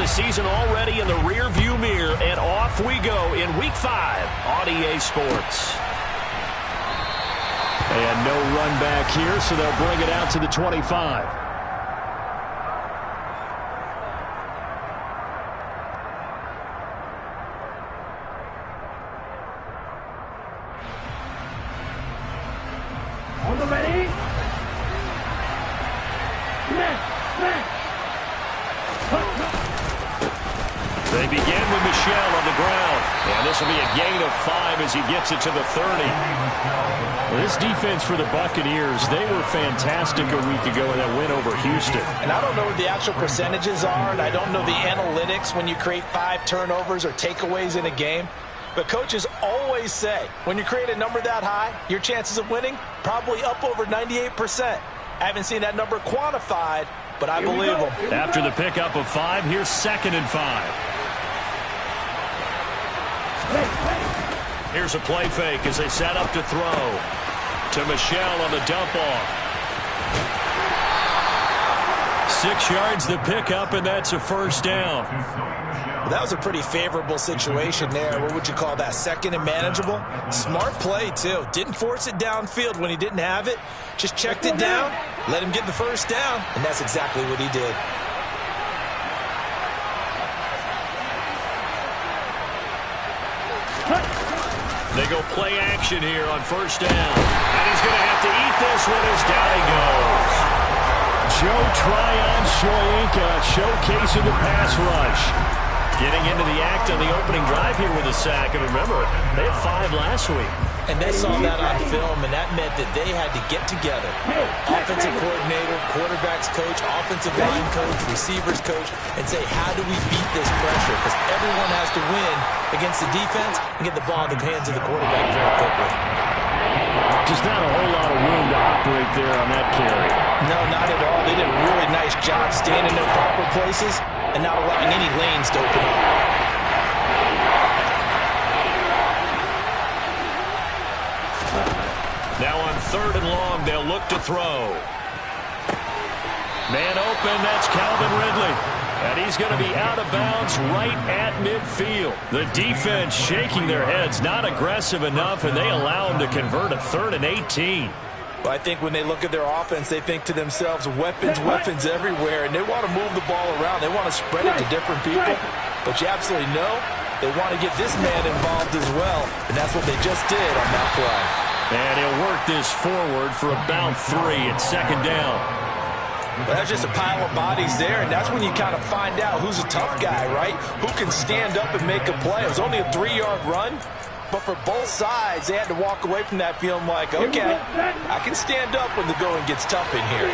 the season already in the rear-view mirror, and off we go in Week 5 on EA Sports. And no run back here, so they'll bring it out to the 25. On the ready? They begin with Michelle on the ground. And this will be a gain of 5 as he gets it to the 30. Well, this defense for the Buccaneers, they were fantastic a week ago in that win over Houston. And I don't know what the actual percentages are, and I don't know the analytics when you create 5 turnovers or takeaways in a game. But coaches always say, when you create a number that high, your chances of winning probably up over 98%. I haven't seen that number quantified, but I believe them. After the pickup of 5, here's 2nd and 5. Here's a play fake as they set up to throw. To Michelle on the dump off. 6 yards the pickup, and that's a first down. Well, that was a pretty favorable situation there. What would you call that? 2nd and manageable? Smart play, too. Didn't force it downfield when he didn't have it. Just checked it down, let him get the first down, and that's exactly what he did. They go play action here on first down. And he's going to have to eat this one as down he goes. Joe Tryon-Shoyinka showcasing the pass rush. Getting into the act on the opening drive here with a sack. And remember, they had 5 last week. And they saw that on film, and that meant that they had to get together. Offensive coordinator, quarterback's coach, offensive line coach, receivers coach, and say, how do we beat this pressure? Because everyone has to win against the defense and get the ball in the hands of the quarterback very quickly. Just not a whole lot of room to operate there on that carry. No, not at all. They did a really nice job staying in their proper places and not allowing any lanes to open up. Now on 3rd and long, they'll look to throw. Man open, that's Calvin Ridley. And he's going to be out of bounds right at midfield. The defense shaking their heads, not aggressive enough, and they allow him to convert a 3rd and 18. Well, I think when they look at their offense, they think to themselves, weapons, weapons everywhere, and they want to move the ball around. They want to spread it to different people. But you absolutely know they want to get this man involved as well, and that's what they just did on that play. And he'll work this forward for about 3 at 2nd down. Well, that's just a pile of bodies there, and that's when you kind of find out who's a tough guy, right? Who can stand up and make a play. It was only a 3-yard run, but for both sides, they had to walk away from that feeling like, okay, I can stand up when the going gets tough in here.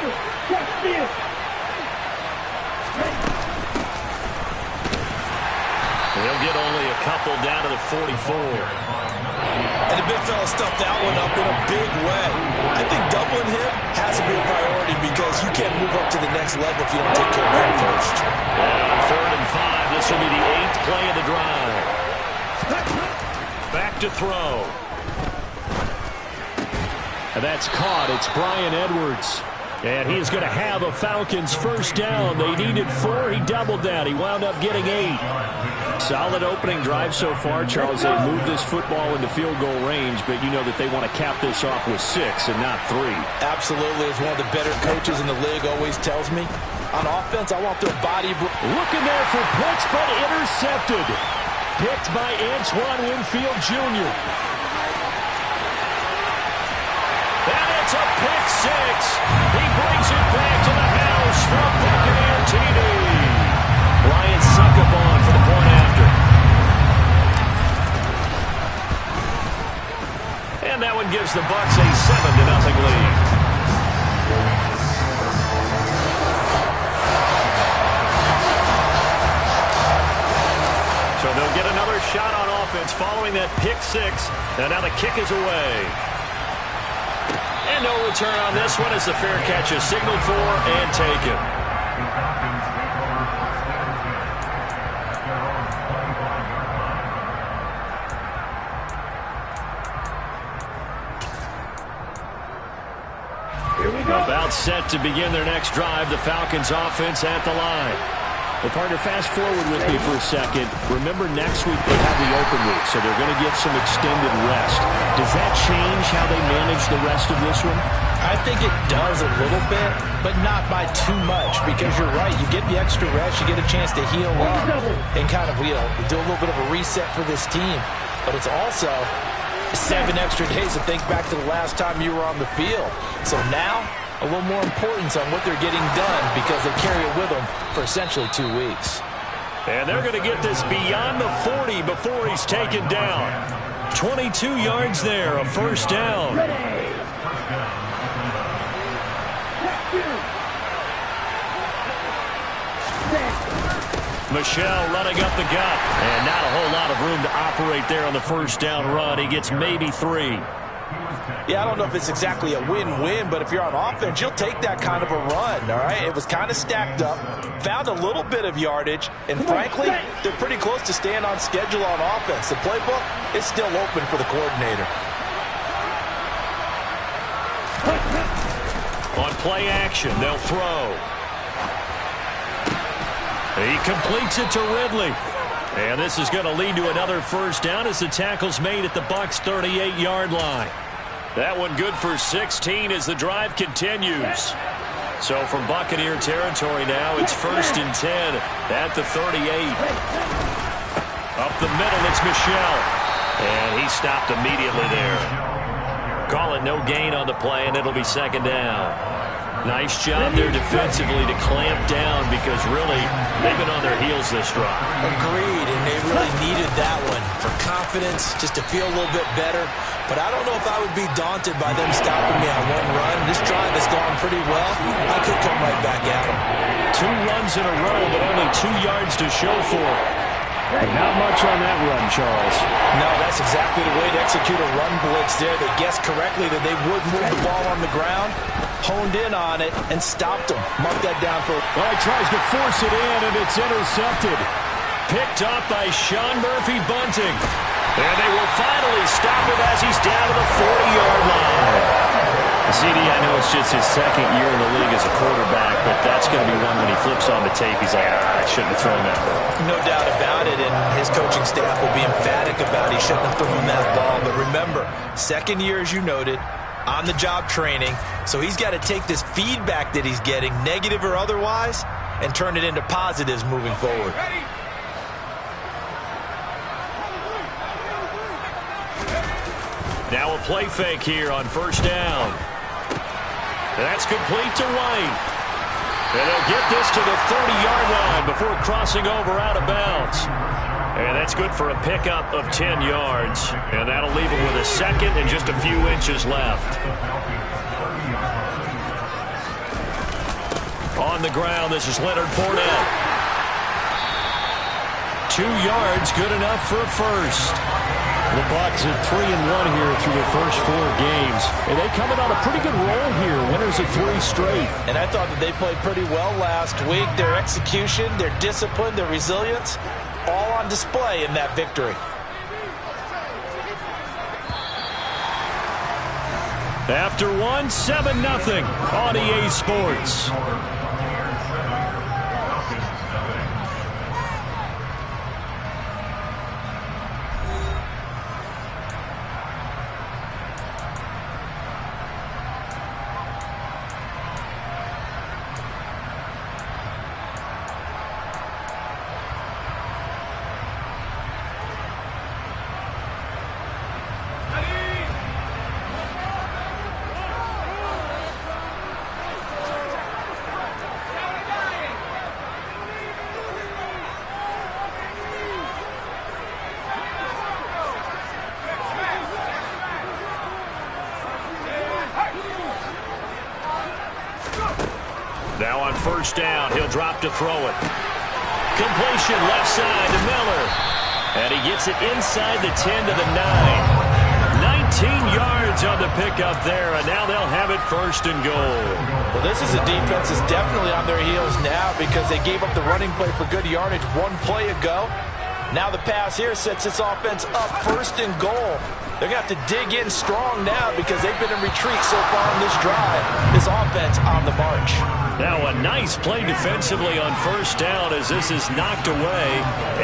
They'll get only a couple down to the 44. And the big fella stuffed that one up in a big way. I think doubling him has to be a priority because you can't move up to the next level if you don't take care of him first. And on 3rd and 5, this will be the 8th play of the drive. Back to throw. And that's caught. It's Brian Edwards. And he is going to have a Falcons first down. They needed 4. He doubled that. He wound up getting 8. Solid opening drive so far, Charles. They moved this football into field goal range, but you know that they want to cap this off with 6 and not 3. Absolutely. As one of the better coaches in the league always tells me, on offense, I want their body. Looking there for Pitts, but intercepted. Picked by Antoine Winfield Jr. And it's a pick 6. He brings it back to the house from Buccaneer TD. Lions suck up on for the point after. And that one gives the Bucs a 7-0 lead. So they'll get another shot on offense following that pick 6. And now the kick is away. And no return on this one as the fair catch is signaled for and taken. About set to begin their next drive. The Falcons offense at the line. Well, partner, fast forward with me for a second. Remember, next week they have the open week, so they're going to get some extended rest. Does that change how they manage the rest of this one? I think it does a little bit, but not by too much, because you're right. You get the extra rest, you get a chance to heal up and kind of, do a little bit of a reset for this team. But it's also 7 extra days to think back to the last time you were on the field. So now, a little more importance on what they're getting done because they carry it with them for essentially 2 weeks. And they're going to get this beyond the 40 before he's taken down. 22 yards there, a first down. Michelle running up the gut. And not a whole lot of room to operate there on the first down run. He gets maybe 3. Yeah, I don't know if it's exactly a win-win, but if you're on offense, you'll take that kind of a run, all right? It was kind of stacked up, found a little bit of yardage, and frankly, they're pretty close to staying on schedule on offense. The playbook is still open for the coordinator. On play action, they'll throw. He completes it to Ridley. And this is going to lead to another first down as the tackle's made at the Bucs' 38-yard line. That one good for 16 as the drive continues. So from Buccaneer territory now, it's 1st and 10 at the 38. Up the middle, it's Michelle. And he stopped immediately there. Call it no gain on the play, and it'll be 2nd down. Nice job there defensively to clamp down because really they've been on their heels this drive. Agreed, and they really needed that one for confidence, just to feel a little bit better. But I don't know if I would be daunted by them stopping me on one run. This drive has gone pretty well. I could come right back at them. 2 runs in a row, but only 2 yards to show for it. Not much on that run, Charles. No, that's exactly the way to execute a run blitz there. They guessed correctly that they would move the ball on the ground, honed in on it, and stopped them. Mark that down for... Well, he tries to force it in, and it's intercepted. Picked up by Sean Murphy-Bunting. And they will finally stop him as he's down to the 40-yard line. CD, I know it's just his 2nd year in the league as a quarterback, but that's going to be one when he flips on the tape, he's like, I shouldn't have thrown that ball. No doubt about it, and his coaching staff will be emphatic about he shouldn't have thrown that ball. But remember, 2nd year, as you noted, on-the-job training, so he's got to take this feedback that he's getting, negative or otherwise, and turn it into positives moving forward. Now a play fake here on 1st down. That's complete to White. And they'll get this to the 30-yard line before crossing over out of bounds. And that's good for a pickup of 10 yards. And that'll leave them with a 2nd and just a few inches left. On the ground, this is Leonard Fournette. 2 yards, good enough for a first. The Bucs are 3-1 here through their first 4 games. And they coming on a pretty good roll here. Winners of 3 straight. And I thought that they played pretty well last week. Their execution, their discipline, their resilience, all on display in that victory. After 1, 7-0 on EA Sports. Now on 1st down, he'll drop to throw it. Completion left side to Miller. And he gets it inside the 10 to the 9. 19 yards on the pickup there, and now they'll have it 1st and goal. Well, this is a defense that's definitely on their heels now because they gave up the running play for good yardage 1 play ago. Now the pass here sets this offense up 1st and goal. They're going to have to dig in strong now because they've been in retreat so far on this drive. This offense on the march. Now a nice play defensively on first down as this is knocked away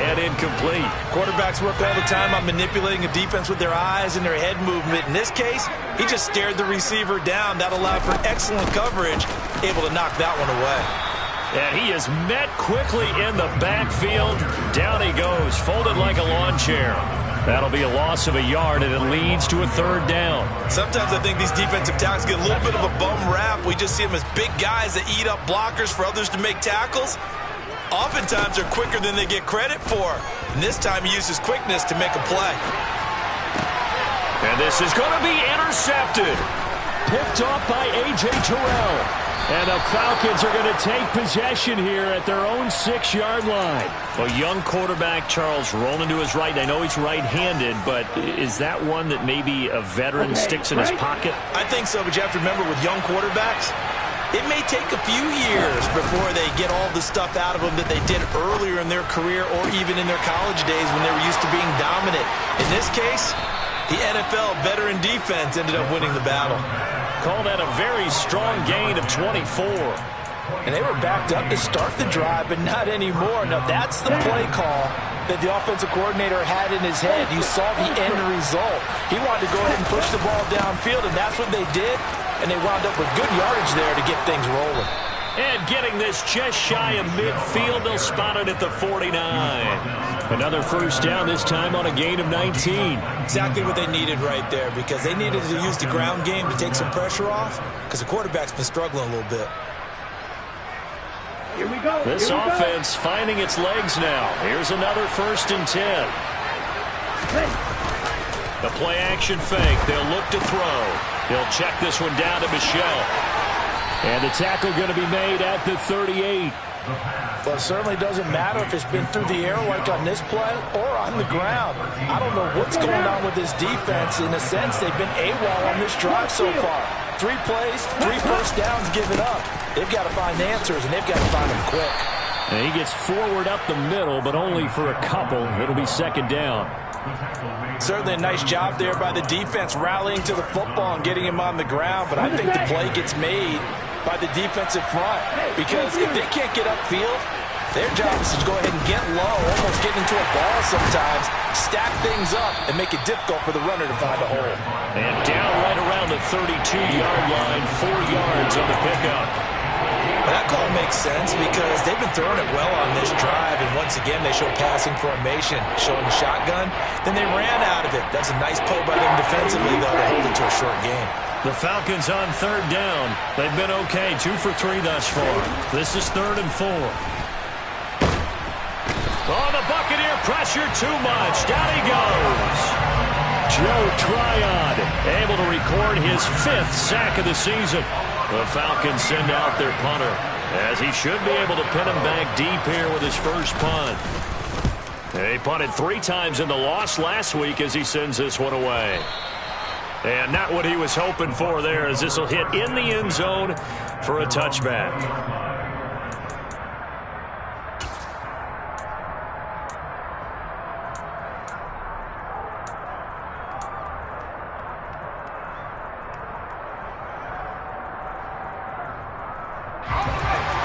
and incomplete. Quarterbacks work all the time on manipulating a defense with their eyes and their head movement. In this case, he just stared the receiver down. That allowed for excellent coverage, able to knock that one away. And he is met quickly in the backfield. Down he goes, folded like a lawn chair. That'll be a loss of a yard, and it leads to a third down. Sometimes I think these defensive tackles get a little bit of a bum rap. We just see them as big guys that eat up blockers for others to make tackles. Oftentimes, they're quicker than they get credit for. And this time, he uses quickness to make a play. And this is going to be intercepted. Picked off by A.J. Terrell. And the Falcons are going to take possession here at their own 6-yard line. A young quarterback, Charles, rolling to his right. I know he's right-handed, but is that one that maybe a veteran sticks in his pocket? I think so, but you have to remember with young quarterbacks, it may take a few years before they get all the stuff out of them that they did earlier in their career or even in their college days when they were used to being dominant. In this case, the NFL veteran defense ended up winning the battle. Call that a very strong gain of 24. And they were backed up to start the drive, but not anymore. Now, that's the play call that the offensive coordinator had in his head. You saw the end result. He wanted to go ahead and push the ball downfield, and that's what they did. And they wound up with good yardage there to get things rolling. And getting this just shy of midfield, they'll spot it at the 49. Another first down, this time on a gain of 19. Exactly what they needed right there, because they needed to use the ground game to take some pressure off, because the quarterback's been struggling a little bit. Here we go. This offense finding its legs now. Here's another 1st and 10. The play action fake. They'll look to throw. He'll check this one down to Michel. And the tackle going to be made at the 38. Well, it certainly doesn't matter if it's been through the air like on this play or on the ground. I don't know what's going on with this defense. In a sense, they've been AWOL on this drive so far. 3 plays, 3 first downs given up. They've got to find answers, and they've got to find them quick. And he gets forward up the middle, but only for a couple. It'll be 2nd down. Certainly a nice job there by the defense rallying to the football and getting him on the ground, but I think the play gets made by the defensive front, because if they can't get upfield, their job is to go ahead and get low, almost get into a ball sometimes, stack things up, and make it difficult for the runner to find a hole. And down right around the 32-yard line, 4 yards on the pickup. That call makes sense because they've been throwing it well on this drive, and once again they show passing formation, showing the shotgun. Then they ran out of it. That's a nice play by them defensively, though, to hold it to a short game. The Falcons on 3rd down. They've been okay, 2 for 3 thus far. This is 3rd and 4. Oh, the Buccaneer pressure too much. Down he goes. Joe Tryon able to record his 5th sack of the season. The Falcons send out their punter, as he should be able to pin him back deep here with his first punt. He punted 3 times in the loss last week as he sends this one away. And not what he was hoping for there, as this will hit in the end zone for a touchback.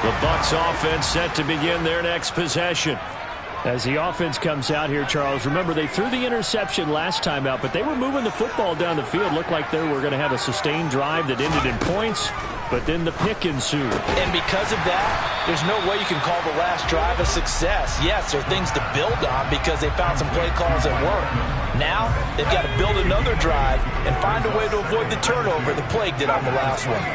The Bucs offense set to begin their next possession. As the offense comes out here, Charles, remember they threw the interception last time out, but they were moving the football down the field. Looked like they were going to have a sustained drive that ended in points, but then the pick ensued. And because of that, there's no way you can call the last drive a success. Yes, there are things to build on because they found some play calls that work. Now, they've got to build another drive and find a way to avoid the turnover the Plague did on the last one.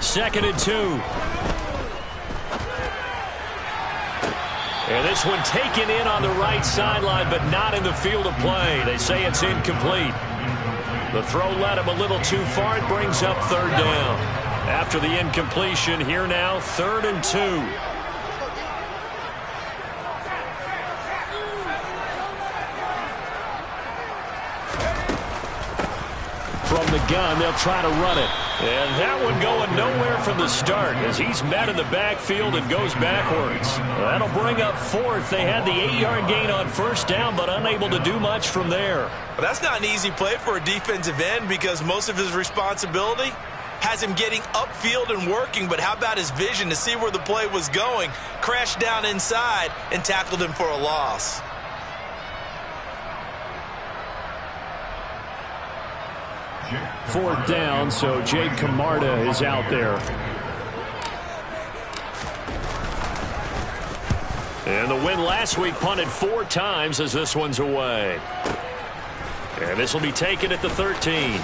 2nd and 2. And this one taken in on the right sideline, but not in the field of play. They say it's incomplete. The throw led him a little too far. It brings up 3rd down. After the incompletion, here now, 3rd and 2. From the gun, they'll try to run it. And that one going nowhere from the start as he's met in the backfield and goes backwards. That'll bring up fourth. They had the 8-yard gain on first down, but unable to do much from there. Well, that's not an easy play for a defensive end because most of his responsibility has him getting upfield and working, but how about his vision to see where the play was going, crashed down inside, and tackled him for a loss. Fourth down, so Jake Camarda is out there. And the win last week punted 4 times as this one's away. And this will be taken at the 13.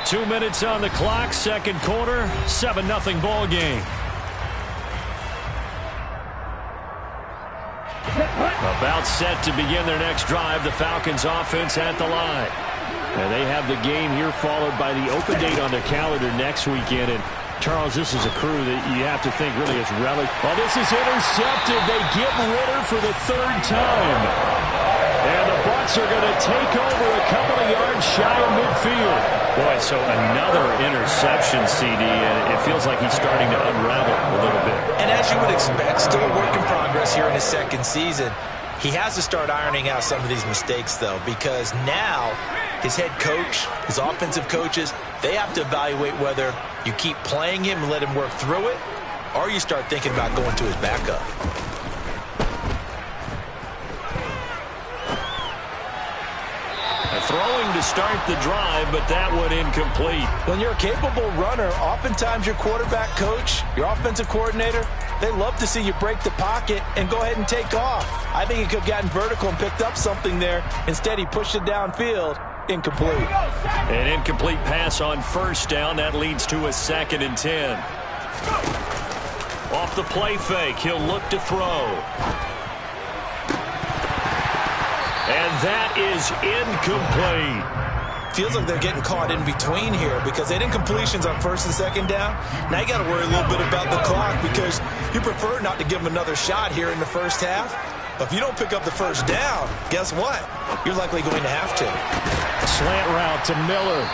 2 minutes on the clock, second quarter, 7-0 ball game. About set to begin their next drive, the Falcons offense at the line. And they have the game here followed by the open date on their calendar next weekend. And Charles, this is a crew that you have to think really is relevant. Well, this is intercepted. They get Ritter for the 3rd time. And the Bucs are going to take over a couple of yards shy of midfield. Boy, so another interception, CD, and it feels like he's starting to unravel a little bit. And as you would expect, still a work in progress here in his second season. He has to start ironing out some of these mistakes, though, because now his head coach, his offensive coaches, they have to evaluate whether you keep playing him and let him work through it, or you start thinking about going to his backup. Throwing to start the drive, but that one incomplete. When you're a capable runner, oftentimes your quarterback coach, your offensive coordinator, they love to see you break the pocket and go ahead and take off. I think he could have gotten vertical and picked up something there. Instead, he pushed it downfield. Incomplete. An incomplete pass on first down. That leads to a 2nd and 10. Off the play fake, he'll look to throw. And that is incomplete. Feels like they're getting caught in between here because they did incompletions on 1st and 2nd down. Now you got to worry a little bit about the clock because you prefer not to give them another shot here in the first half. But if you don't pick up the first down, guess what? You're likely going to have to. Slant route to Miller.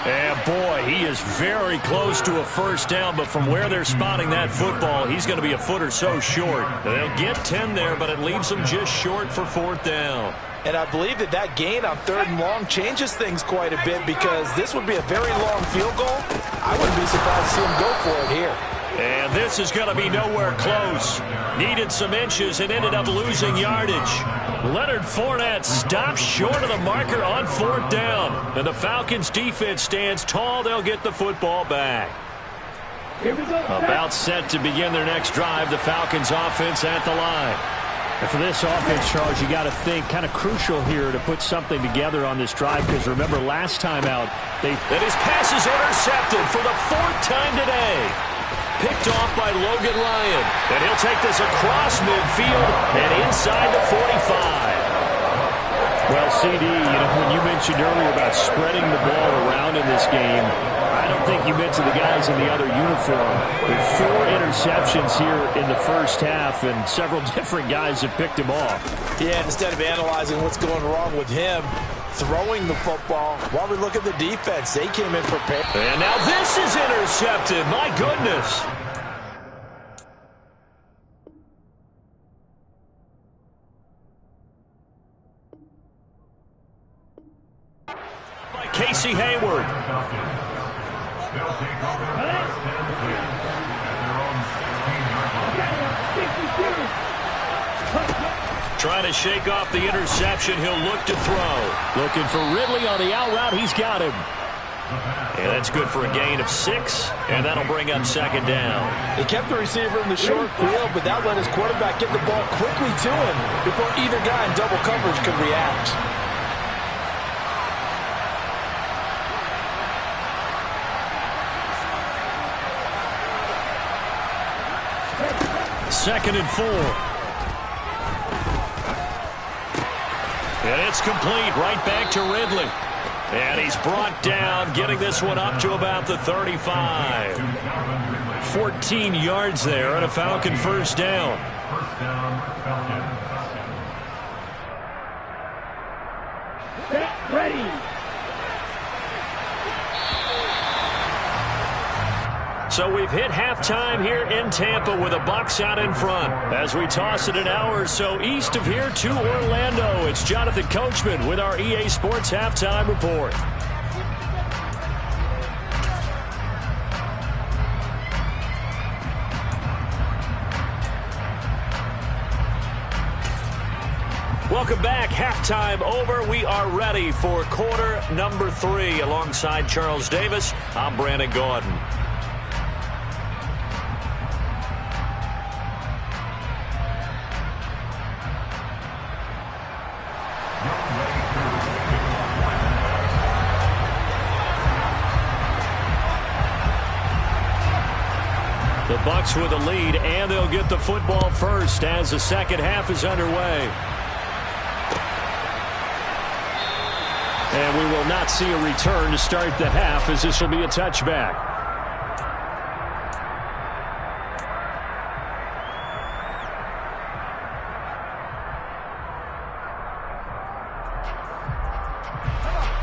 And boy, he is very close to a first down, but from where they're spotting that football, he's going to be a foot or so short. They'll get 10 there, but it leaves them just short for 4th down. And I believe that gain on 3rd and long changes things quite a bit because this would be a very long field goal. I wouldn't be surprised to see him go for it here. And this is going to be nowhere close. Needed some inches and ended up losing yardage. Leonard Fournette stops short of the marker on 4th down. And the Falcons defense stands tall. They'll get the football back. About set to begin their next drive, the Falcons offense at the line. And for this offense, Charles, you got to think kind of crucial here to put something together on this drive because remember last time out, that his pass is intercepted for the 4th time today. Picked off by Logan Ryan. And he'll take this across midfield and inside the 45. Well, CD, when you mentioned earlier about spreading the ball around in this game, I don't think you meant to the guys in the other uniform. With 4 interceptions here in the first half, and several different guys have picked him off. Yeah, instead of analyzing what's going wrong with him, throwing the football, while we look at the defense, they came in prepared. And now this is intercepted. My goodness. By Casey Hayward. Trying to shake off the interception. He'll look to throw. Looking for Ridley on the out route. He's got him. And that's good for a gain of 6, and that'll bring up 2nd down. He kept the receiver in the short field, but that let his quarterback get the ball quickly to him before either guy in double coverage could react. Second and 4. And it's complete right back to Ridley. And he's brought down, getting this one up to about the 35. 14 yards there and a Falcon first down. Ready. So we've hit halftime here in Tampa with the Bucs out in front. As we toss it an hour or so east of here to Orlando, it's Jonathan Coachman with our EA Sports Halftime Report. Welcome back. Halftime over. We are ready for quarter number 3. Alongside Charles Davis, I'm Brandon Gaudin. The Bucs with a lead, and they'll get the football first as the second half is underway. And we will not see a return to start the half, as this will be a touchback.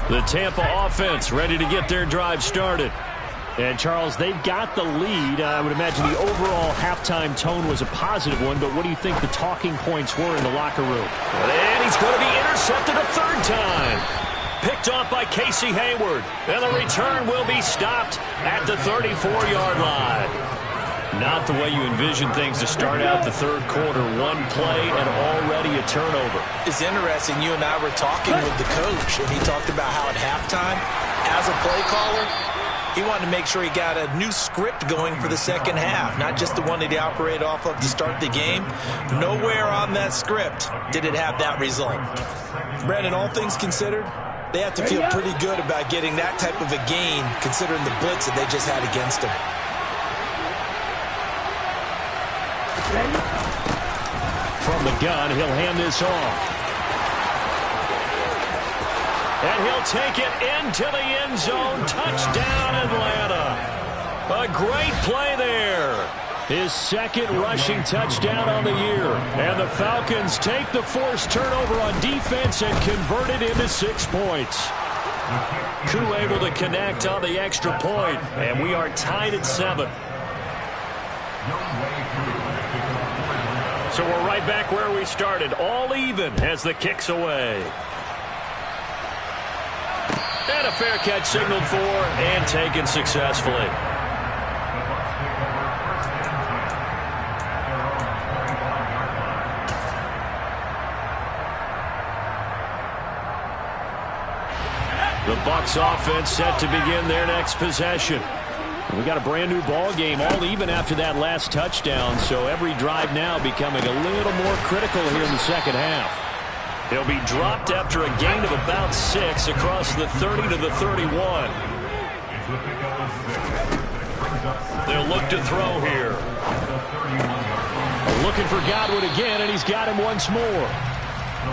The Tampa offense ready to get their drive started. And, Charles, they've got the lead. I would imagine the overall halftime tone was a positive one, but what do you think the talking points were in the locker room? And he's going to be intercepted a third time. Picked off by Casey Hayward. And the return will be stopped at the 34-yard line. Not the way you envision things to start out the third quarter. One play and already a turnover. It's interesting. You and I were talking with the coach, and he talked about how at halftime, as a play caller, he wanted to make sure he got a new script going for the second half, not just the one that he operated off of to start the game. Nowhere on that script did it have that result. Brandon, all things considered, they have to feel pretty good about getting that type of a gain, considering the blitz that they just had against them. From the gun, he'll hand this off. And he'll take it into the end zone. Touchdown, Atlanta. A great play there. His second rushing touchdown on the year. And the Falcons take the forced turnover on defense and convert it into 6 points. Koo able to connect on the extra point, and we are tied at 7. So we're right back where we started, all even as the kick's away. And a fair catch signaled for and taken successfully. The Bucs offense set to begin their next possession. We got a brand new ball game, all even after that last touchdown, so every drive now becoming a little more critical here in the second half. He'll be dropped after a gain of about 6 across the 30 to the 31. They'll look to throw here. Looking for Godwin again, and he's got him once more.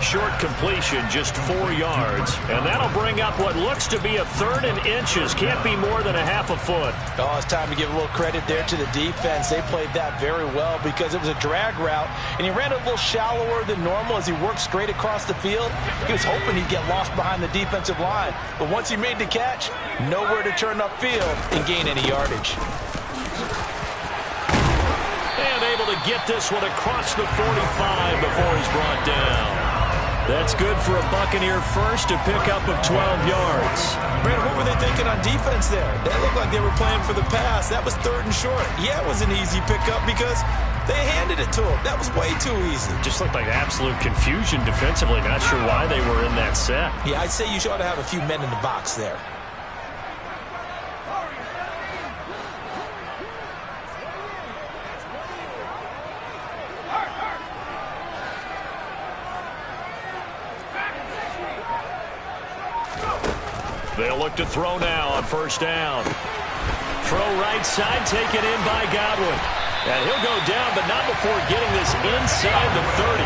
Short completion, just 4 yards. And that'll bring up what looks to be a 3rd and inches. Can't be more than a half a foot. Oh, it's time to give a little credit there to the defense. They played that very well because it was a drag route, and he ran a little shallower than normal as he worked straight across the field. He was hoping he'd get lost behind the defensive line. But once he made the catch, nowhere to turn upfield and gain any yardage. And able to get this one across the 45 before he's brought down. That's good for a Buccaneer first, a pickup of 12 yards. Brandon, what were they thinking on defense there? They looked like they were playing for the pass. That was 3rd and short. Yeah, it was an easy pickup because they handed it to him. That was way too easy. Just looked like absolute confusion defensively. Not sure why they were in that set. Yeah, I'd say you ought to have a few men in the box there. They'll look to throw now on first down. Throw right side, taken in by Godwin. And he'll go down, but not before getting this inside the 30.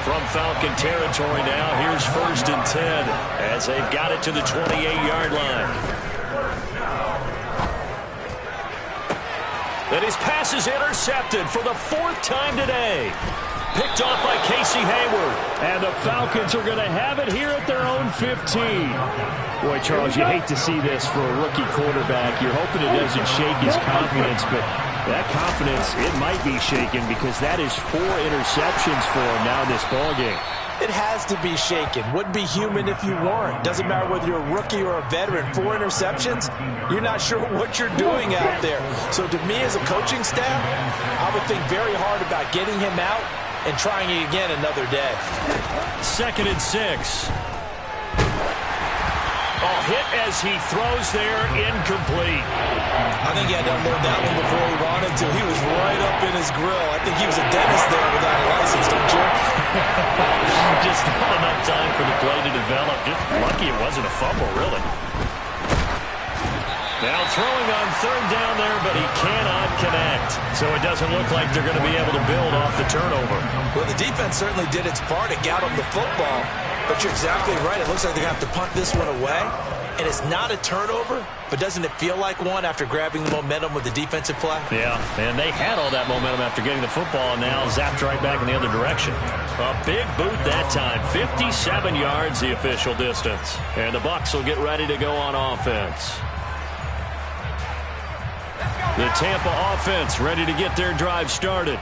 From Falcon territory now, here's 1st and 10 as they've got it to the 28-yard line. And his pass is intercepted for the 4th time today. picked off by Casey Hayward. And the Falcons are going to have it here at their own 15. Boy, Charles, you hate to see this for a rookie quarterback. You're hoping it doesn't shake his confidence, but that confidence, it might be shaken because that is 4 interceptions for him now in this ballgame. It has to be shaken. Wouldn't be human if you weren't. Doesn't matter whether you're a rookie or a veteran. 4 interceptions, you're not sure what you're doing out there. So to me as a coaching staff, I would think very hard about getting him out and trying it again another day. 2nd and 6. Oh, hit as he throws there, incomplete. I think he had to unload that one before he wanted to. He was right up in his grill. I think he was a dentist there without a license, don't you? Just not enough time for the play to develop. Just lucky it wasn't a fumble, really. Now throwing on 3rd down there, but he cannot connect. So it doesn't look like they're going to be able to build off the turnover. Well, the defense certainly did its part. It got him the football. But you're exactly right. It looks like they're going to have to punt this one away. And it's not a turnover, but doesn't it feel like one after grabbing the momentum with the defensive play? Yeah, and they had all that momentum after getting the football, and now zapped right back in the other direction. A big boot that time. 57 yards, the official distance. And the Bucs will get ready to go on offense. The Tampa offense ready to get their drive started.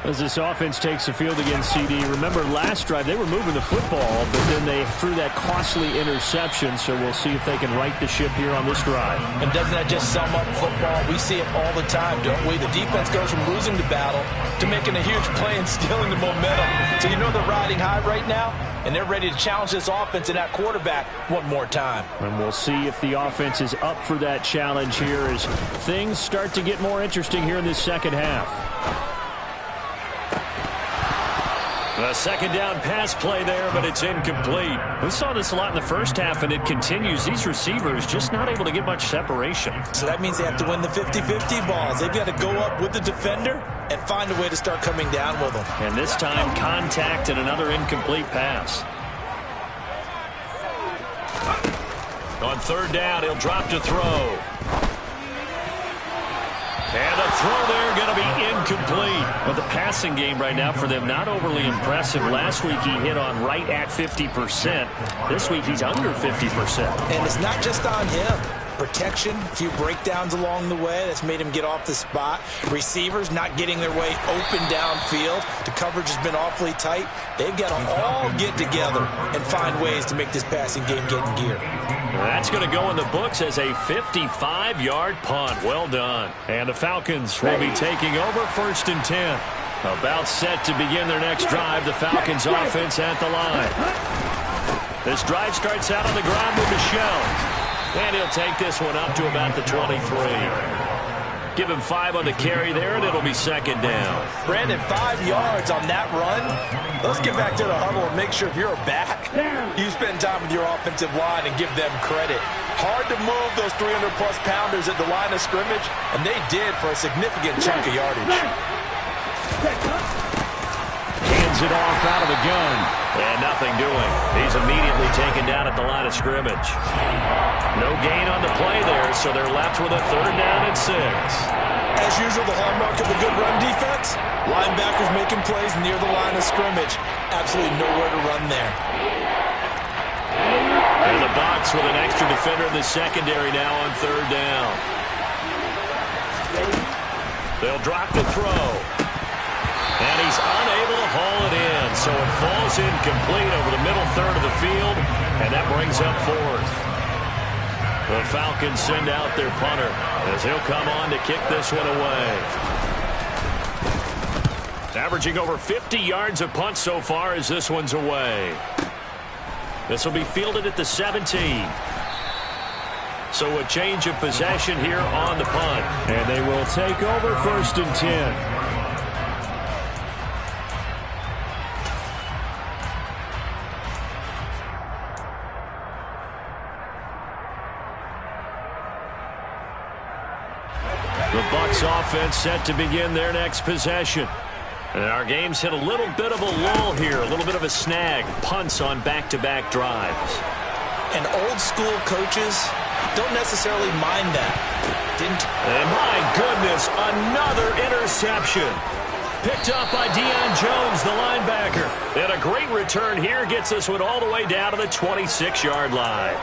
As this offense takes the field against CD, remember last drive they were moving the football, but then they threw that costly interception, so we'll see if they can right the ship here on this drive. And doesn't that just sum up football? We see it all the time, don't we? The defense goes from losing the battle to making a huge play and stealing the momentum. So you know they're riding high right now, and they're ready to challenge this offense and that quarterback one more time. And we'll see if the offense is up for that challenge here as things start to get more interesting here in this second half. A 2nd down pass play there, but it's incomplete. We saw this a lot in the first half, and it continues. These receivers just not able to get much separation. So that means they have to win the 50-50 balls. They've got to go up with the defender and find a way to start coming down with them. And this time, contact and another incomplete pass. On 3rd down, he'll drop to throw. And the throw there going to be incomplete. But the passing game right now for them not overly impressive. Last week he hit on right at 50%. This week he's under 50%. And it's not just on him. Protection, a few breakdowns along the way. That's made him get off the spot. Receivers not getting their way open downfield. The coverage has been awfully tight. They've got to all get together and find ways to make this passing game get in gear. That's going to go in the books as a 55-yard punt. Well done. And the Falcons will be taking over 1st and 10. About set to begin their next drive. The Falcons offense at the line. This drive starts out on the ground with Michel. And he'll take this one up to about the 23. Give him 5 on the carry there, and it'll be 2nd down. Brandon, 5 yards on that run. Let's get back to the huddle and make sure if you're a back, you spend time with your offensive line and give them credit. Hard to move those 300-plus pounders at the line of scrimmage, and they did for a significant chunk of yardage. Hands it off out of the gun. And nothing doing. He's immediately taken down at the line of scrimmage. No gain on the play there, so they're left with a 3rd down and 6. As usual, the hallmark of a good run defense, linebackers making plays near the line of scrimmage. Absolutely nowhere to run there. And the Bucs with an extra defender in the secondary now on 3rd down. They'll drop the throw. And he's unable to haul it in, so it falls incomplete over the middle 3rd of the field, and that brings up 4th. The Falcons send out their punter as he'll come on to kick this one away. Averaging over 50 yards a punt so far as this one's away. This will be fielded at the 17. So a change of possession here on the punt. And they will take over 1st and 10. The Bucs offense set to begin their next possession. And our game's hit a little bit of a lull here, a little bit of a snag. Punts on back-to-back drives. And old-school coaches don't necessarily mind that. And my goodness, another interception. Picked up by Deion Jones, the linebacker. And a great return here gets this one all the way down to the 26-yard line.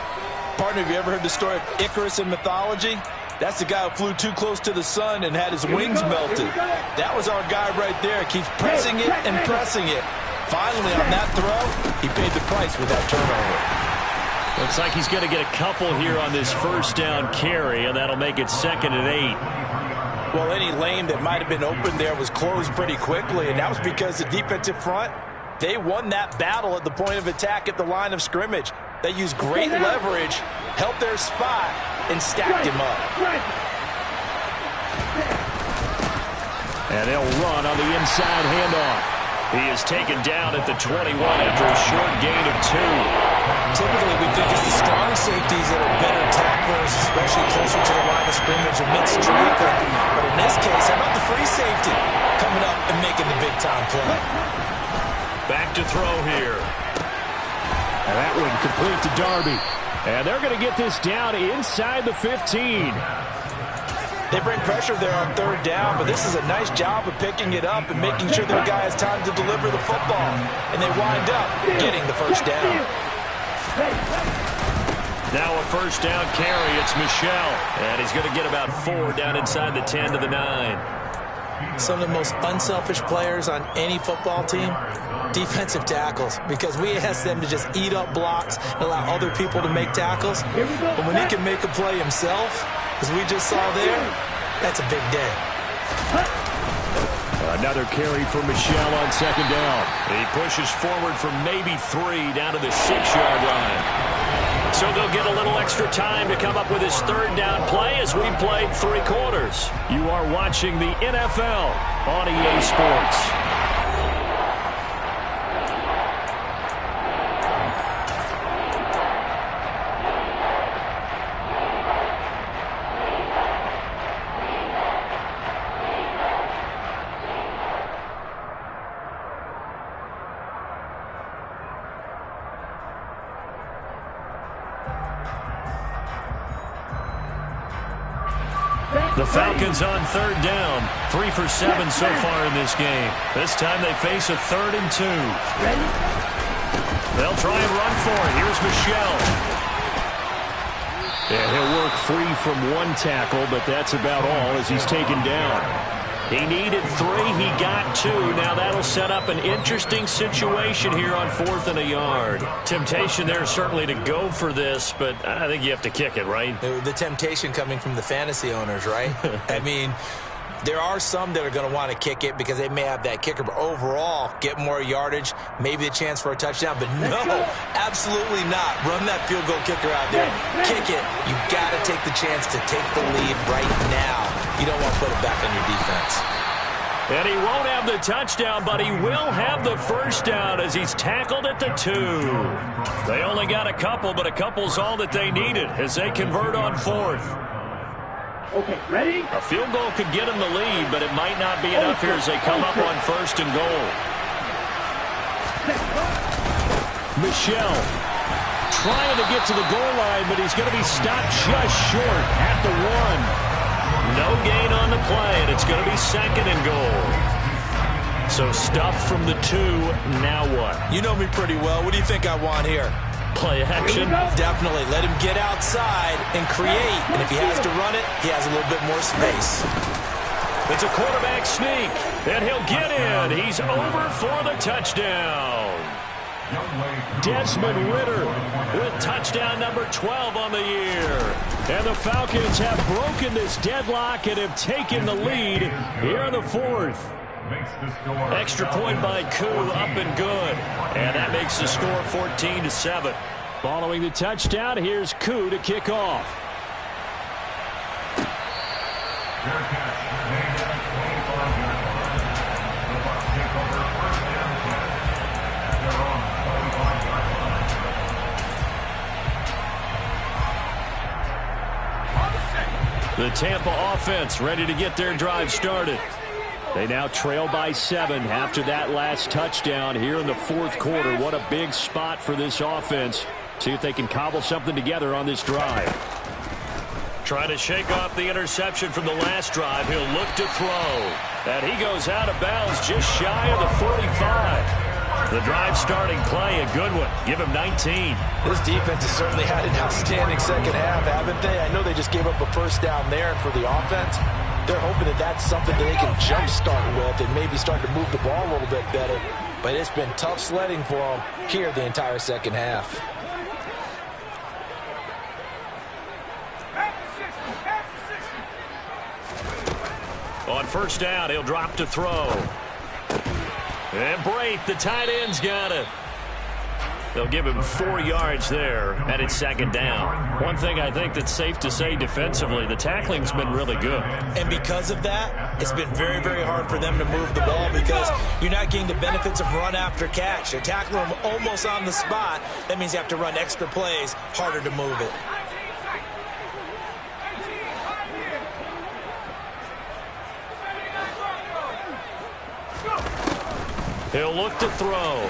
Partner, have you ever heard the story of Icarus in mythology? That's the guy who flew too close to the sun and had his wings melted. That was our guy right there. Keeps pressing it and pressing it. Finally, on that throw, he paid the price with that turnover. Looks like he's going to get a couple here on this first down carry, and that'll make it 2nd and 8. Well, any lane that might have been open there was closed pretty quickly, and that was because the defensive front, they won that battle at the point of attack at the line of scrimmage. They used great leverage, held their spot, and stacked him up. And they'll run on the inside handoff. He is taken down at the 21 after a short gain of 2. Typically, we think it's the strong safeties that are better tacklers, especially closer to the line of scrimmage amidst traffic. But in this case, how about the free safety coming up and making the big-time play? Back to throw here. And that one complete to Darby. And they're going to get this down inside the 15. They bring pressure there on 3rd down, but this is a nice job of picking it up and making sure their guy has time to deliver the football. And they wind up getting the first down. Now a first down carry. It's Michelle. And he's going to get about 4 down inside the 10 to the 9. Some of the most unselfish players on any football team, defensive tackles, because we ask them to just eat up blocks and allow other people to make tackles. But when he can make a play himself, as we just saw there, that's a big day. Another carry for Michelle on 2nd down. He pushes forward from maybe 3 down to the 6-yard line. So they'll get a little extra time to come up with his 3rd down play as we played 3 quarters. You are watching the NFL on EA Sports. The Falcons on 3rd down. 3 for 7 so far in this game. This time they face a 3rd and 2. They'll try and run for it. Here's Michelle. And he'll work free from 1 tackle, but that's about all as he's taken down. He needed 3. He got 2. Now that'll set up an interesting situation here on 4th and a yard. Temptation there certainly to go for this, but I think you have to kick it, right? The temptation coming from the fantasy owners, right? I mean, there are some that are going to want to kick it because they may have that kicker, but overall, get more yardage, maybe a chance for a touchdown. But no, absolutely not. Run that field goal kicker out there. Kick it. You got to take the chance to take the lead right now. You don't want to put it back on your defense. And he won't have the touchdown, but he will have the first down as he's tackled at the 2. They only got a couple, but a couple's all that they needed as they convert on 4th. Okay, ready? A field goal could get him the lead, but it might not be enough here as they come up on 1st and goal. Michelle trying to get to the goal line, but he's going to be stopped just short at the 1. No gain on the play, and it's going to be 2nd and goal. So stuff from the 2. Now what? You know me pretty well. What do you think I want here? Play action. Definitely. Let him get outside and create. And if he has to run it, he has a little bit more space. It's a quarterback sneak, and he'll get in. He's over for the touchdown. Desmond Ridder with touchdown number 12 on the year. And the Falcons have broken this deadlock and have taken the lead here in the 4th. Extra point by Koo, up and good. And that makes the score 14-7. Following the touchdown, here's Koo to kick off. The Tampa offense ready to get their drive started. They now trail by 7 after that last touchdown here in the 4th quarter. What a big spot for this offense. See if they can cobble something together on this drive. Trying to shake off the interception from the last drive. He'll look to throw. And he goes out of bounds just shy of the 45. The drive starting play, a good one. Give him 19. This defense has certainly had an outstanding second half, haven't they? I know they just gave up a first down there, and for the offense, they're hoping that that's something that they can jumpstart with and maybe start to move the ball a little bit better. But it's been tough sledding for them here the entire second half. On first down, he'll drop to throw. And Brate, the tight end's got it. They'll give him 4 yards there, and it's second down. One thing I think that's safe to say defensively, the tackling's been really good. And because of that, it's been very, very hard for them to move the ball because you're not getting the benefits of run after catch. They're tackling them almost on the spot. That means you have to run extra plays, harder to move it. He'll look to throw.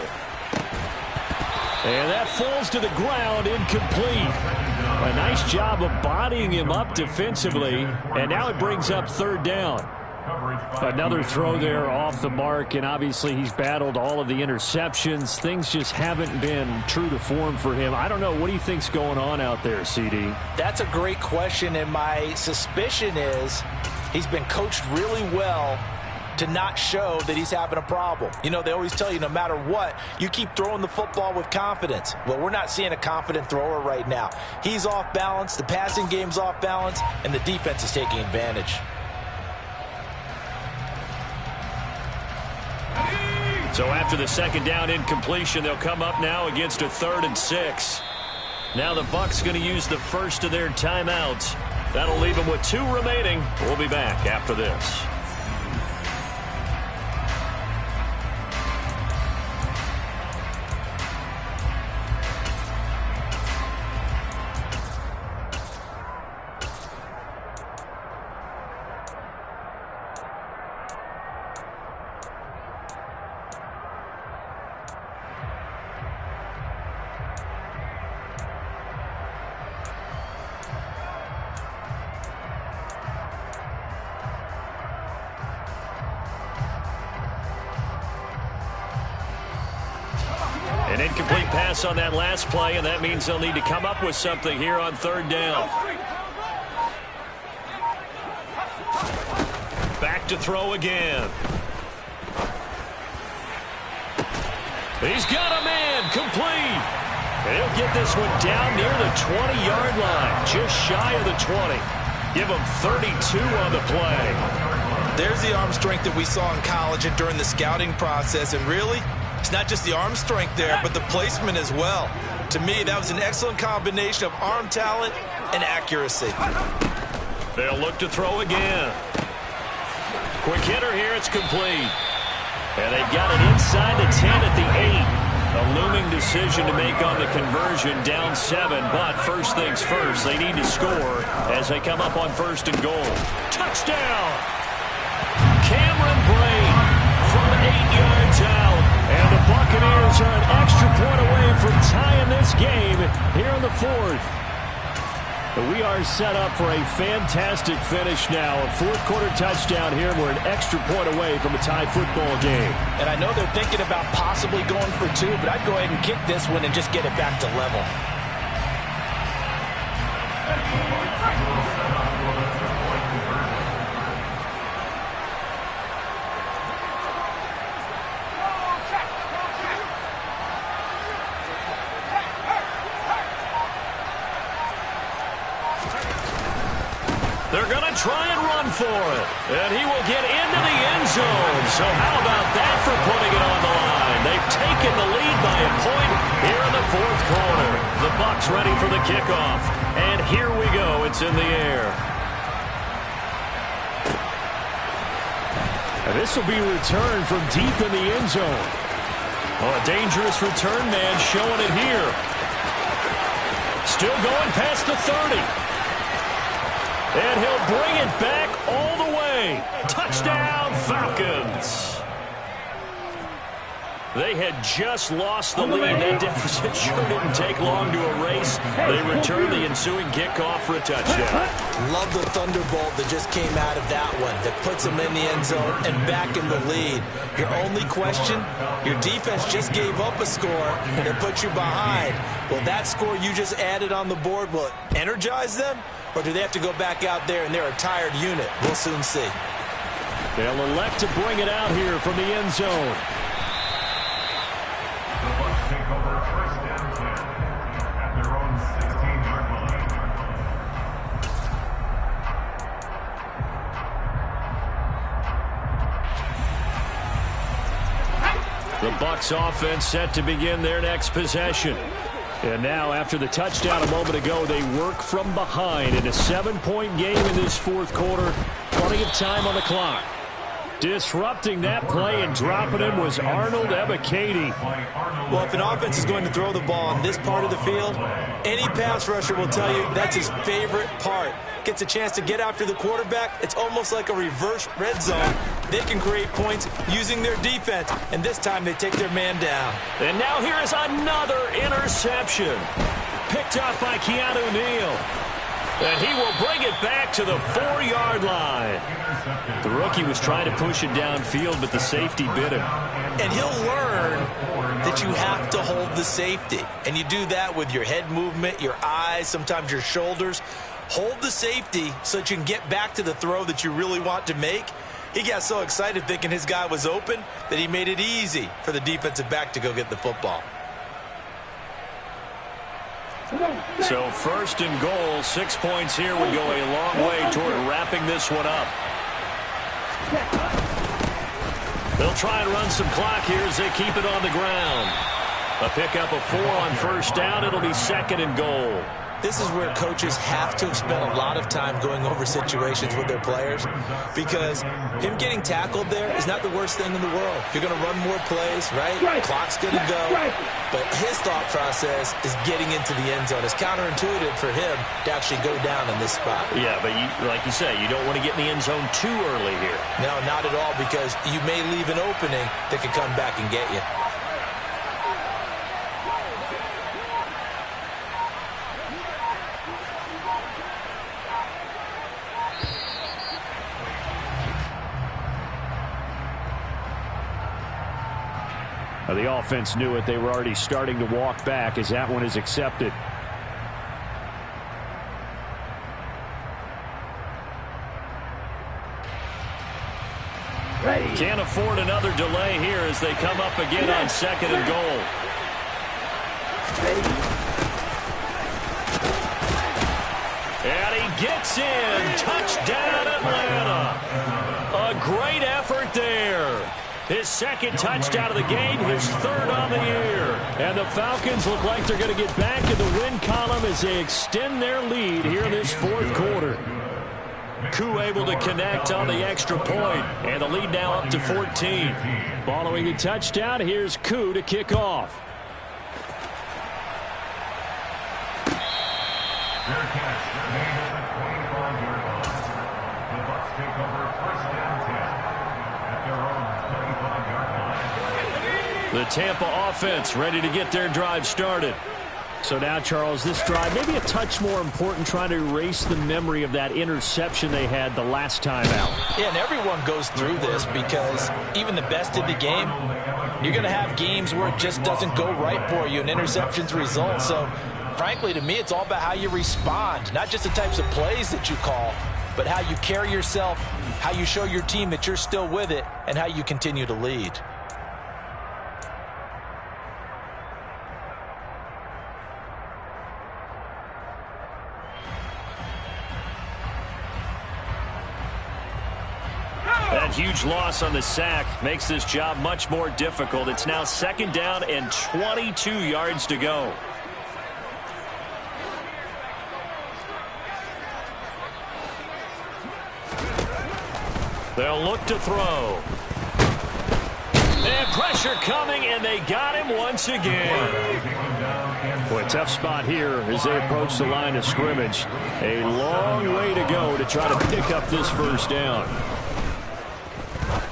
And that falls to the ground, incomplete. A nice job of bodying him up defensively. And now it brings up third down. Another throw there off the mark, and obviously he's battled all of the interceptions. Things just haven't been true to form for him. I don't know. What do you think's going on out there, CD? That's a great question, and my suspicion is he's been coached really well to not show that he's having a problem. You know, they always tell you no matter what, you keep throwing the football with confidence. Well, we're not seeing a confident thrower right now. He's off balance, the passing game's off balance, and the defense is taking advantage. So after the second down incompletion, they'll come up now against a 3rd and 6. Now the Bucs going to use the first of their timeouts. That'll leave them with 2 remaining. We'll be back after this. An incomplete pass on that last play, and that means they'll need to come up with something here on third down. Back to throw again. He's got a man, complete. He'll get this one down near the 20-yard line, just shy of the 20. Give him 32 on the play. There's the arm strength that we saw in college and during the scouting process, and really, it's not just the arm strength there, but the placement as well. To me, that was an excellent combination of arm talent and accuracy. They'll look to throw again. Quick hitter here, it's complete. And they've got it inside the 10 at the 8. A looming decision to make on the conversion, down 7. But first things first, they need to score as they come up on 1st and goal. Touchdown! Cameron Brate from 8 yards out. And the Buccaneers are an extra point away from tying this game here in the 4th. But we are set up for a fantastic finish now. A 4th quarter touchdown here, and we're an extra point away from a tie football game. And I know they're thinking about possibly going for 2, but I'd go ahead and kick this one and just get it back to level. They're going to try and run for it. And he will get into the end zone. So how about that for putting it on the line? They've taken the lead by a point here in the 4th quarter. The Bucs ready for the kickoff. And here we go. It's in the air. And this will be returned from deep in the end zone. Oh, a dangerous return man showing it here. Still going past the 30. And he'll bring it back all the way. Touchdown, Falcons. They had just lost the lead. That deficit sure didn't take long to erase. They return the ensuing kickoff for a touchdown. Love the thunderbolt that just came out of that one that puts them in the end zone and back in the lead. Your only question, your defense just gave up a score that put you behind. Will that score you just added on the board, will it energize them? Or do they have to go back out there and they're a tired unit? We'll soon see. They'll elect to bring it out here from the end zone. The Bucs offense set to begin their next possession. And now, after the touchdown a moment ago, they work from behind in a 7-point game in this fourth quarter. Plenty of time on the clock. Disrupting that play and dropping him was Arnold Ebiketie. Well, if an offense is going to throw the ball on this part of the field, any pass rusher will tell you that's his favorite part. Gets a chance to get after the quarterback. It's almost like a reverse red zone. They can create points using their defense, and this time they take their man down. And now here is another interception. Picked off by Keanu Neal. And he will bring it back to the 4-yard line. The rookie was trying to push it downfield, but the safety bit him. And he'll learn that you have to hold the safety. And you do that with your head movement, your eyes, sometimes your shoulders. Hold the safety so that you can get back to the throw that you really want to make. He got so excited thinking his guy was open that he made it easy for the defensive back to go get the football. So first and goal, 6 points here would go a long way toward wrapping this one up. They'll try and run some clock here as they keep it on the ground. A pickup of 4 on first down. It'll be second and goal. This is where coaches have to have spent a lot of time going over situations with their players, because him getting tackled there is not the worst thing in the world. You're going to run more plays, right? Clock's going to go. But his thought process is getting into the end zone. It's counterintuitive for him to actually go down in this spot. Yeah, but like you say, you don't want to get in the end zone too early here. No, not at all, because you may leave an opening that could come back and get you. The offense knew it. They were already starting to walk back as that one is accepted. Ready. Can't afford another delay here as they come up again on second and goal. Ready. And he gets in. Touchdown, Atlanta. A great effort there. His second touchdown of the game, his third on the year. And the Falcons look like they're going to get back in the win column as they extend their lead here in this fourth quarter. Koo able to connect on the extra point, and the lead now up to 14. Following the touchdown, here's Koo to kick off. The Tampa offense ready to get their drive started. So now, Charles, this drive maybe a touch more important, trying to erase the memory of that interception they had the last time out. Yeah, and everyone goes through this because even the best in the game, you're going to have games where it just doesn't go right for you, and interceptions result. So, frankly, to me, it's all about how you respond, not just the types of plays that you call, but how you carry yourself, how you show your team that you're still with it, and how you continue to lead. That huge loss on the sack makes this job much more difficult. It's now second down and 22 yards to go. They'll look to throw. And pressure coming, and they got him once again. Boy, tough spot here as they approach the line of scrimmage. A long way to go to try to pick up this first down.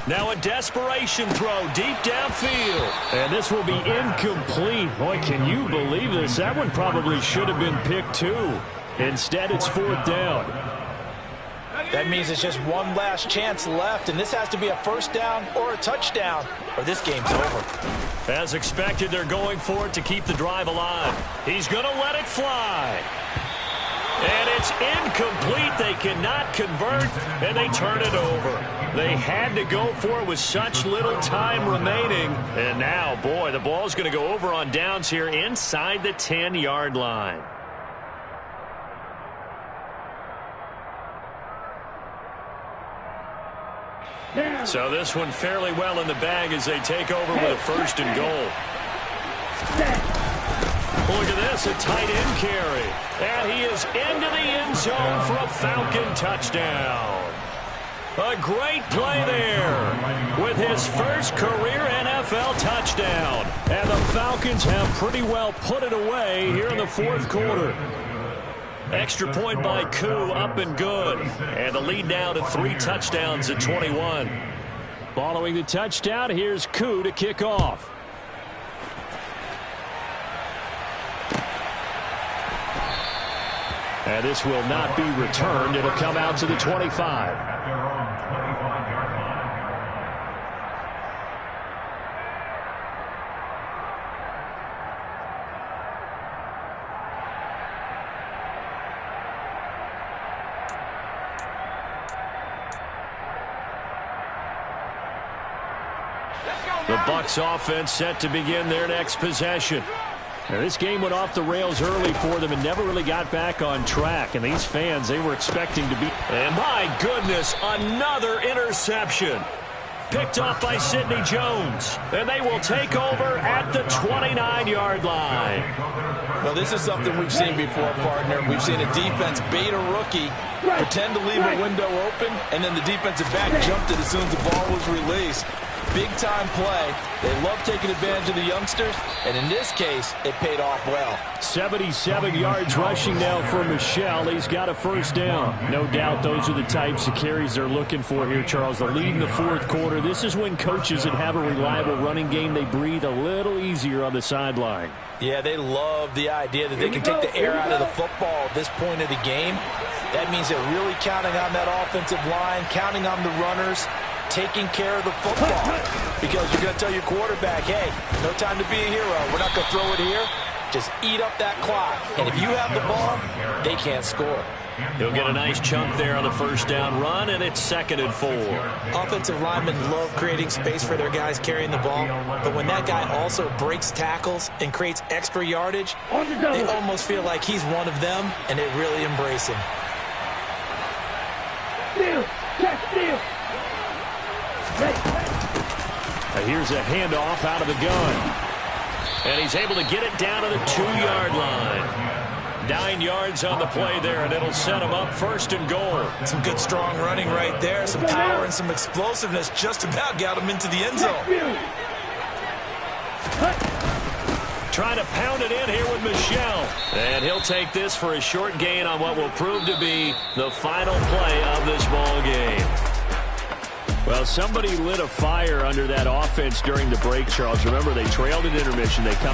Now a desperation throw deep downfield. And this will be incomplete. Boy, can you believe this? That one probably should have been picked too. Instead, it's 4th down. That means it's just one last chance left, and this has to be a first down or a touchdown, or this game's over. As expected, they're going for it to keep the drive alive. He's going to let it fly. And it's incomplete. They cannot convert, and they turn it over. They had to go for it with such little time remaining. And now, boy, the ball's going to go over on downs here inside the 10-yard line. So this one fairly well in the bag as they take over with a 1st and goal. Look at this, a tight end carry. And he is into the end zone for a Falcon touchdown. A great play there with his first career NFL touchdown. And the Falcons have pretty well put it away here in the 4th quarter. Extra point by Koo, up and good. And the lead now to 3 touchdowns at 21. Following the touchdown, here's Koo to kick off. And this will not be returned. It'll come out to the 25. The Bucs offense set to begin their next possession. Now, this game went off the rails early for them and never really got back on track. And these fans, they were expecting to be... And my goodness, another interception. Picked off by Sidney Jones. And they will take over at the 29-yard line. Well, this is something we've seen before, partner. We've seen a defense bait a rookie, pretend to leave a window open, and then the defensive back jumped it as soon as the ball was released. Big-time play. They love taking advantage of the youngsters, and in this case, it paid off well. 77 yards rushing now for Michel. He's got a 1st down. No doubt those are the types of carries they're looking for here, Charles. The lead in the 4th quarter. This is when coaches that have a reliable running game, they breathe a little easier on the sideline. Yeah, they love the idea that they can take the air out of the football at this point of the game. That means they're really counting on that offensive line, counting on the runners, taking care of the football, because you're going to tell your quarterback, hey, no time to be a hero. We're not going to throw it here. Just eat up that clock. And if you have the ball, they can't score. He'll get a nice chunk there on the 1st down run, and it's 2nd and 4. Offensive linemen love creating space for their guys carrying the ball, but when that guy also breaks tackles and creates extra yardage, they almost feel like he's one of them, and they really embrace him. Steal! Check, steal! Here's a handoff out of the gun. And he's able to get it down to the 2-yard line. 9 yards on the play there, and it'll set him up 1st and goal. Some good strong running right there. Some power and some explosiveness just about got him into the end zone. Trying to pound it in here with Michel. And he'll take this for a short gain on what will prove to be the final play of this ball game. Well, somebody lit a fire under that offense during the break, Charles. Remember, they trailed at intermission. They come